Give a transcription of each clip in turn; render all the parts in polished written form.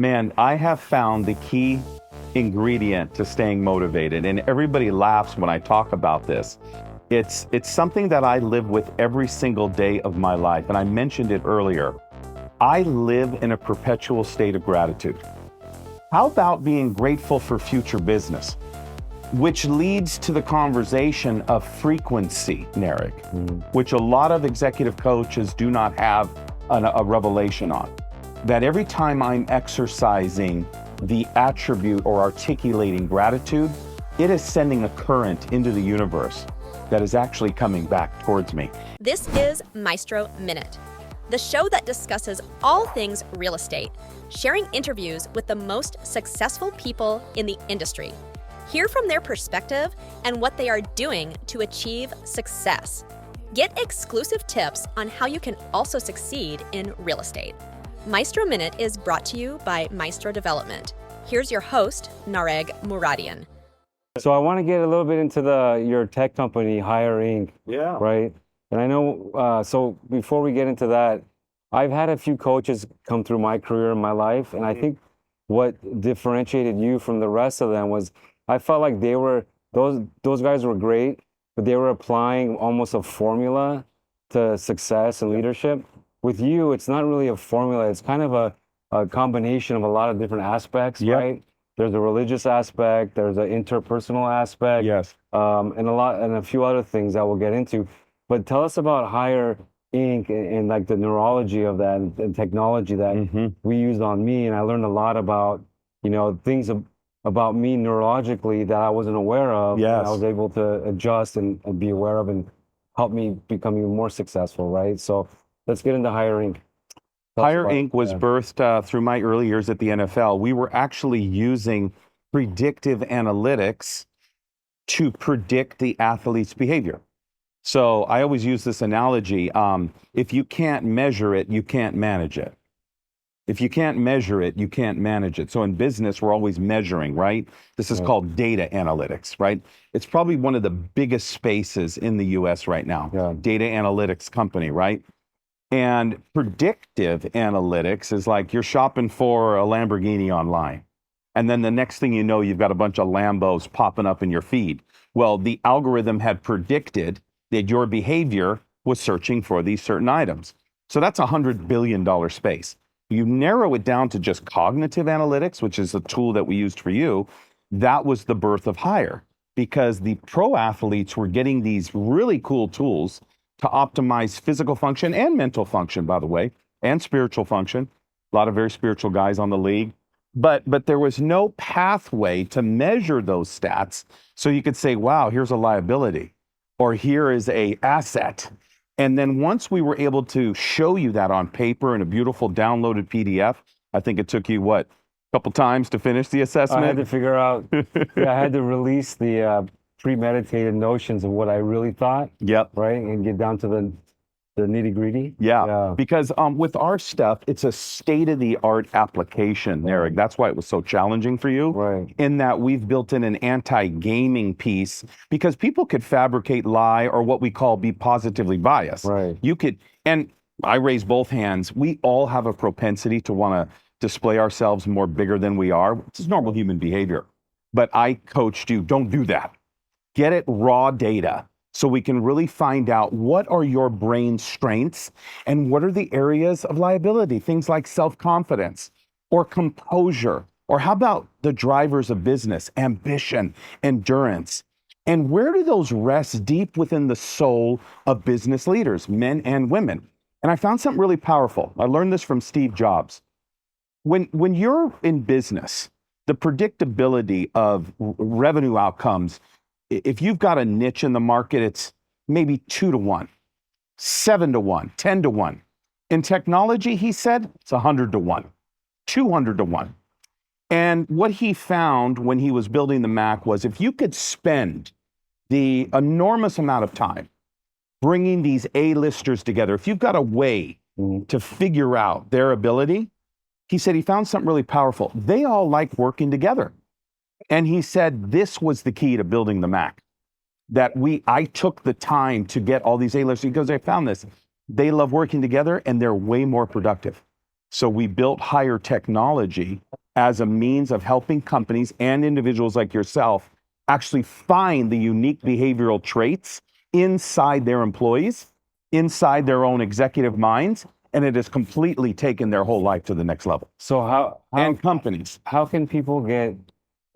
Man, I have found the key ingredient to staying motivated, and everybody laughs when I talk about this. It's something that I live with every single day of my life, and I mentioned it earlier. I live in a perpetual state of gratitude. How about being grateful for future business? Which leads to the conversation of frequency, Narek, which a lot of executive coaches do not have a revelation on. That every time I'm exercising the attribute or articulating gratitude, it is sending a current into the universe that is actually coming back towards me. This is Maestro Minute, the show that discusses all things real estate, sharing interviews with the most successful people in the industry. Hear from their perspective and what they are doing to achieve success. Get exclusive tips on how you can also succeed in real estate. Maestro Minute is brought to you by Maestro Development. Here's your host, Nareg Muradian. So I want to get a little bit into your tech company, Hire Inc. Yeah. Right? And I know, so before we get into that, I've had a few coaches come through my career and my life, and I think what differentiated you from the rest of them was I felt like those guys were great, but they were applying almost a formula to success and leadership. With you, it's not really a formula. It's kind of a combination of a lot of different aspects, right? There's a religious aspect, there's an interpersonal aspect, Yes. and a few other things that we'll get into. But tell us about Hire Inc. and like the neurology of that and technology that we used on me. And I learned a lot about, things about me neurologically that I wasn't aware of. Yes. And I was able to adjust and be aware of and help me become even more successful, right? So let's get into Hire Inc. Hire Inc. was birthed through my early years at the NFL. We were actually using predictive analytics to predict the athlete's behavior. So I always use this analogy. If you can't measure it, you can't manage it. If you can't measure it, you can't manage it. So in business, we're always measuring, right? This is called data analytics, right? It's probably one of the biggest spaces in the US right now. Data analytics company, right? And predictive analytics is like you're shopping for a Lamborghini online. And then the next thing you know, you've got a bunch of Lambos popping up in your feed. Well, the algorithm had predicted that your behavior was searching for these certain items. So that's a $100 billion space. You narrow it down to just cognitive analytics, which is a tool that we used for you. That was the birth of Hire, because the pro athletes were getting these really cool tools to optimize physical function and mental function, by the way, and spiritual function. A lot of very spiritual guys on the league. But there was no pathway to measure those stats. So you could say, wow, here's a liability, or here is a asset. And then once we were able to show you that on paper in a beautiful downloaded PDF, I think it took you, a couple times to finish the assessment? I had to figure out, I had to release the premeditated notions of what I really thought. Right? And get down to the nitty gritty. Because with our stuff, it's a state-of-the-art application, Eric. That's why it was so challenging for you. Right. In that we've built in an anti-gaming piece, because people could fabricate, lie, or what we call be positively biased. Right. You could, and I raise both hands. We all have a propensity to want to display ourselves more bigger than we are. It's normal human behavior. But I coached you, don't do that. Get it raw data so we can really find out what are your brain strengths and what are the areas of liability, things like self-confidence or composure, or how about the drivers of business, ambition, endurance, and where do those rest deep within the soul of business leaders, men and women? And I found something really powerful. I learned this from Steve Jobs. When you're in business, the predictability of revenue outcomes, if you've got a niche in the market, it's maybe 2 to 1, 7 to 1, 10 to 1. In technology, he said, it's 100 to 1, 200 to 1. And what he found when he was building the Mac was if you could spend the enormous amount of time bringing these A-listers together, if you've got a way to figure out their ability, he said he found something really powerful. They all like working together. And he said this was the key to building the Mac, that I took the time to get all these A-listers because I found this. They love working together and they're way more productive. So we built Hire Technology as a means of helping companies and individuals like yourself actually find the unique behavioral traits inside their employees, inside their own executive minds, and it has completely taken their whole life to the next level. So And companies. how can people get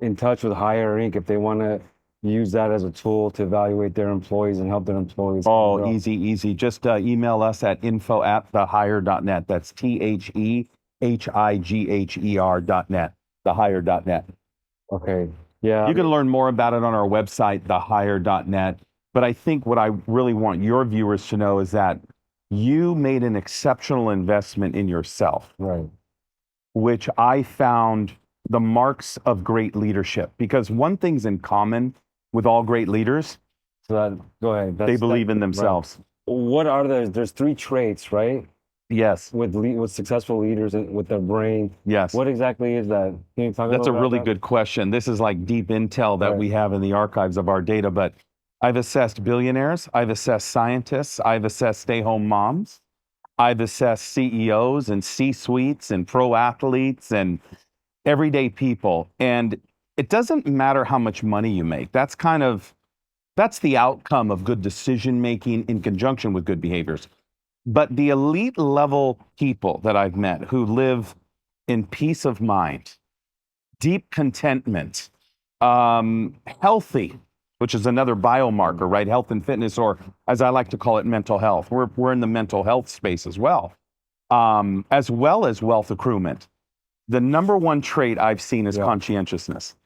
in touch with Hire Inc. if they want to use that as a tool to evaluate their employees and help their employees? Oh, easy. Just email us at info@thehire.net. That's THEHIGHER.net, thehire.net. Okay. Yeah. You can learn more about it on our website, thehire.net. But I think what I really want your viewers to know is that you made an exceptional investment in yourself, Right. which I found the marks of great leadership. Because one thing's in common with all great leaders, So go ahead. they believe in themselves. Right. What are there's 3 traits, right? Yes. With successful leaders and with their brain. Yes. What exactly is that? Can you talk That's a about really that? good question. This is like deep intel that Right. we have in the archives of our data, but I've assessed billionaires, I've assessed scientists, I've assessed stay-home moms, I've assessed CEOs and C-suites and pro athletes and everyday people. And it doesn't matter how much money you make. That's the outcome of good decision making in conjunction with good behaviors. But the elite level people that I've met who live in peace of mind, deep contentment, healthy, which is another biomarker, right? Health and fitness, or as I like to call it, mental health. We're in the mental health space as well as wealth accruement. The number one trait I've seen is conscientiousness.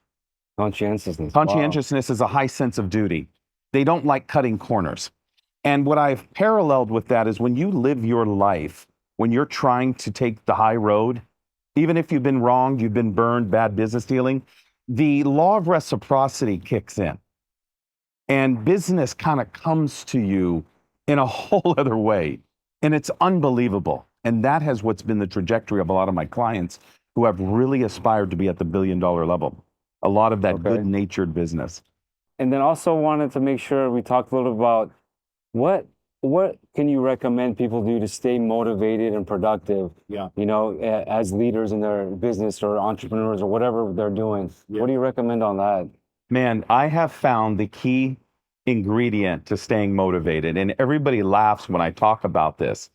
Conscientiousness. Conscientiousness is a high sense of duty. They don't like cutting corners. And what I've paralleled with that is when you live your life, when you're trying to take the high road, even if you've been wronged, you've been burned, bad business dealing, the law of reciprocity kicks in. And business kind of comes to you in a whole other way. And it's unbelievable. And that has what's been the trajectory of a lot of my clients who have really aspired to be at the $1 billion level. A lot of that good-natured business. And then also wanted to make sure we talked a little about what can you recommend people do to stay motivated and productive? Yeah. You know, as leaders in their business or entrepreneurs or whatever they're doing. Yeah. What do you recommend on that? Man, I have found the key ingredient to staying motivated, and everybody laughs when I talk about this.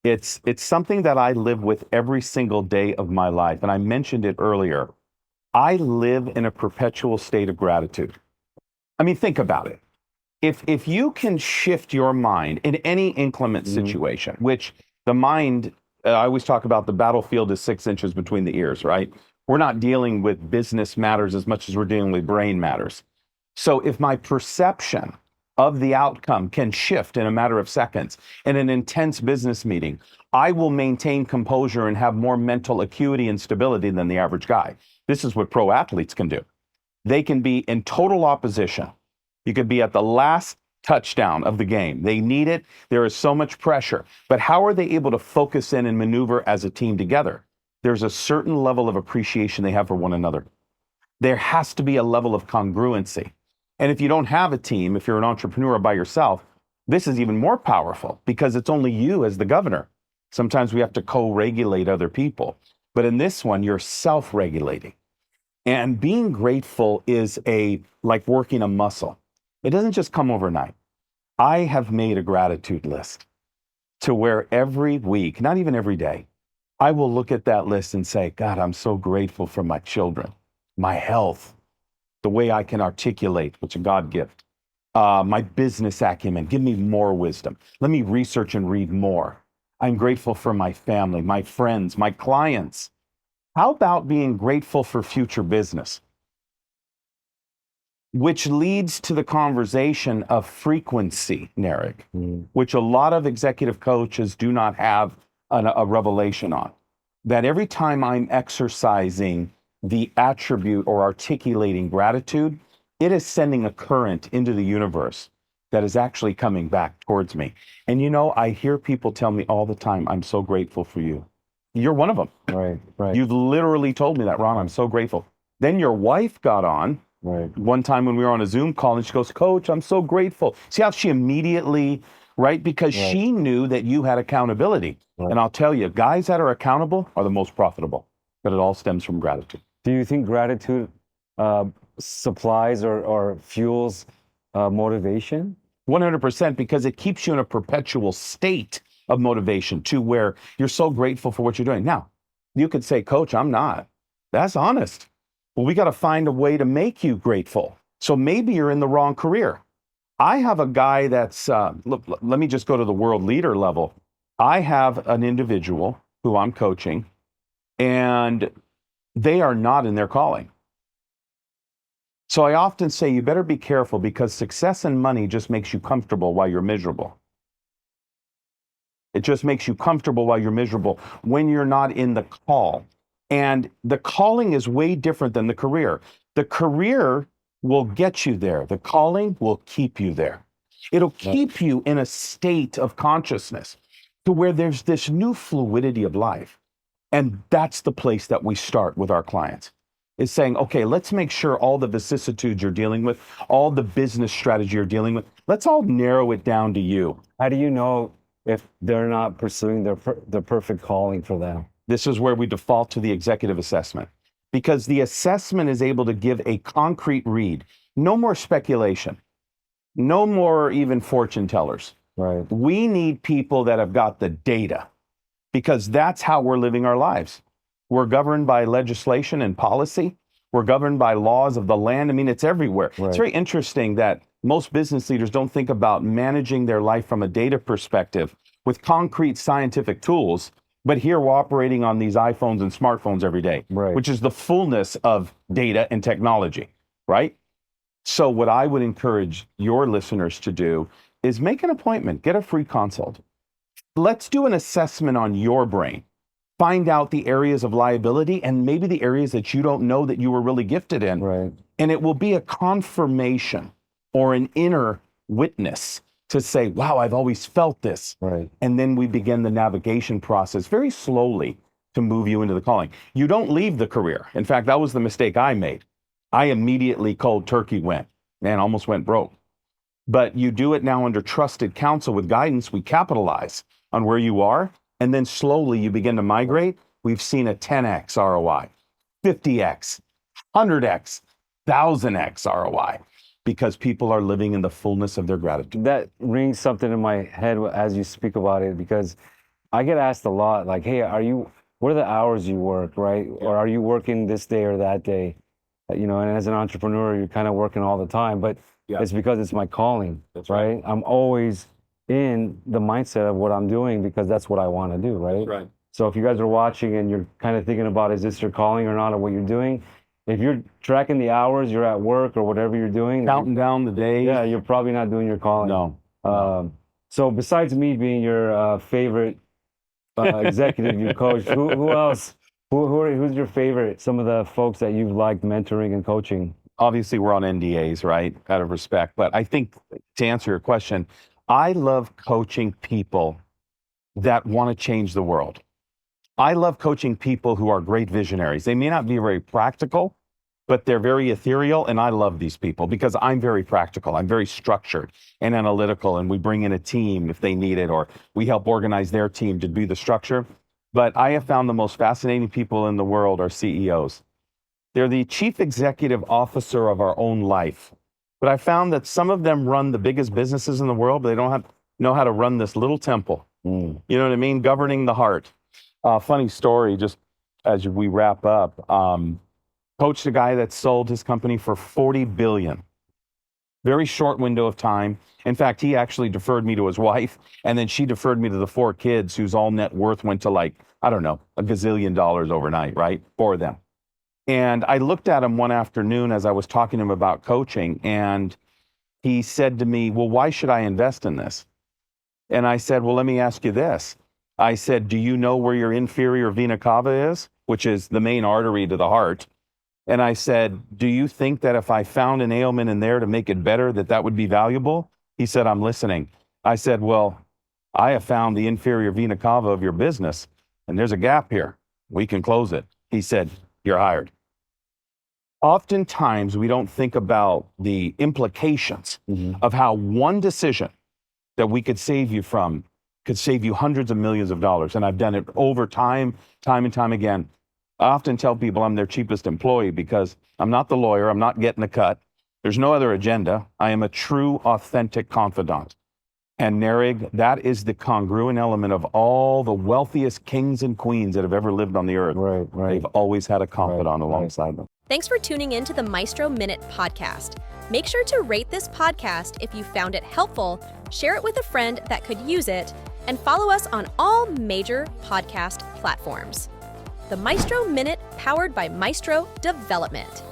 It's something that I live with every single day of my life, and I mentioned it earlier. I live in a perpetual state of gratitude. I mean, think about it. If you can shift your mind in any inclement situation, which the mind, I always talk about the battlefield is 6 inches between the ears, right? We're not dealing with business matters as much as we're dealing with brain matters. So if my perception of the outcome can shift in a matter of seconds in an intense business meeting, I will maintain composure and have more mental acuity and stability than the average guy. This is what pro athletes can do. They can be in total opposition. You could be at the last touchdown of the game. They need it. There is so much pressure. But how are they able to focus in and maneuver as a team together? There's a certain level of appreciation they have for one another. There has to be a level of congruency. And if you don't have a team, if you're an entrepreneur by yourself, this is even more powerful because it's only you as the governor. Sometimes we have to co-regulate other people. But in this one, you're self-regulating. And being grateful is like working a muscle. It doesn't just come overnight. I have made a gratitude list to where every week, not even every day, I will look at that list and say, God, I'm so grateful for my children, my health, the way I can articulate, which is a God gift, my business acumen, give me more wisdom. Let me research and read more. I'm grateful for my family, my friends, my clients. How about being grateful for future business? Which leads to the conversation of frequency, Narek, which a lot of executive coaches do not have a revelation on. That every time I'm exercising the attribute or articulating gratitude, it is sending a current into the universe that is actually coming back towards me. And you know, I hear people tell me all the time, I'm so grateful for you. You're one of them. Right. You've literally told me that, Ron, I'm so grateful. Then your wife got on. Right. One time when we were on a Zoom call and she goes, Coach, I'm so grateful. See how she immediately, right? Because she knew that you had accountability. Right. And I'll tell you, guys that are accountable are the most profitable, but it all stems from gratitude. Do you think gratitude supplies or fuels motivation? 100%, because it keeps you in a perpetual state of motivation to where you're so grateful for what you're doing. Now, you could say, Coach, I'm not. That's honest. Well, we got to find a way to make you grateful. So maybe you're in the wrong career. I have a guy that's, look, let me just go to the world leader level. I have an individual who I'm coaching, and they are not in their calling. So I often say you better be careful, because success and money just makes you comfortable while you're miserable. It just makes you comfortable while you're miserable when you're not in the call. And the calling is way different than the career. The career will get you there. The calling will keep you there. It'll keep you in a state of consciousness to where there's this new fluidity of life. And that's the place that we start with our clients, is saying, okay, let's make sure all the vicissitudes you're dealing with, all the business strategy you're dealing with, let's all narrow it down to you. How do you know if they're not pursuing the perfect calling for them? This is where we default to the executive assessment, because the assessment is able to give a concrete read. No more speculation. No more even fortune tellers. Right. We need people that have got the data, because that's how we're living our lives. We're governed by legislation and policy. We're governed by laws of the land. I mean, it's everywhere. Right. It's very interesting that most business leaders don't think about managing their life from a data perspective with concrete scientific tools, but here we're operating on these iPhones and smartphones every day, Right. which is the fullness of data and technology, right? So what I would encourage your listeners to do is make an appointment, get a free consult. Let's do an assessment on your brain. Find out the areas of liability and maybe the areas that you don't know that you were really gifted in. Right. And it will be a confirmation or an inner witness to say, wow, I've always felt this. Right. And then we begin the navigation process very slowly to move you into the calling. You don't leave the career. In fact, that was the mistake I made. I immediately cold turkey went, man, almost went broke. But you do it now under trusted counsel with guidance. We capitalize on where you are, and then slowly you begin to migrate. We've seen a 10x ROI, 50x, 100x, 1000x ROI, because people are living in the fullness of their gratitude. That rings something in my head as you speak about it, because I get asked a lot, like, hey, what are the hours you work, right? Yeah. Or are you working this day or that day? You know, and as an entrepreneur, you're kind of working all the time, but Yeah. it's because it's my calling, That's right? I'm always in the mindset of what I'm doing because that's what I want to do, right? Right. So if you guys are watching and you're kind of thinking about, is this your calling or not, or what you're doing? If you're tracking the hours, you're at work or whatever you're doing, Counting down the days. yeah, you're probably not doing your calling. No. So besides me being your favorite executive you coach, who else? Who's your favorite? Some of the folks that you've liked mentoring and coaching. Obviously, we're on NDAs, right? Out of respect. But I think to answer your question, I love coaching people that want to change the world. I love coaching people who are great visionaries. They may not be very practical, but they're very ethereal. And I love these people because I'm very practical. I'm very structured and analytical. And we bring in a team if they need it, or we help organize their team to be the structure. But I have found the most fascinating people in the world are CEOs. They're the chief executive officer of our own life. But I found that some of them run the biggest businesses in the world, but they don't know how to run this little temple. You know what I mean? Governing the heart. Funny story, just as we wrap up. Coached a guy that sold his company for $40 billion. Very short window of time. In fact, he actually deferred me to his wife, and then she deferred me to the 4 kids whose all net worth went to, like, I don't know, $1 gazillion overnight, right? For them. And I looked at him one afternoon as I was talking to him about coaching, and he said to me, well, why should I invest in this? And I said, well, let me ask you this. I said, do you know where your inferior vena cava is, which is the main artery to the heart? And I said, do you think that if I found an ailment in there to make it better, that would be valuable? He said, I'm listening. I said, well, I have found the inferior vena cava of your business, and there's a gap here. We can close it. He said, you're hired. Oftentimes, we don't think about the implications of how one decision that we could save you from could save you hundreds of millions of dollars. And I've done it over time and time again. I often tell people I'm their cheapest employee because I'm not the lawyer. I'm not getting a cut. There's no other agenda. I am a true, authentic confidant. And Nerig, that is the congruent element of all the wealthiest kings and queens that have ever lived on the earth. Right. They've always had a confidant alongside them. Thanks for tuning in to the Maestro Minute podcast. Make sure to rate this podcast if you found it helpful, share it with a friend that could use it, and follow us on all major podcast platforms. The Maestro Minute, powered by Maestro Development.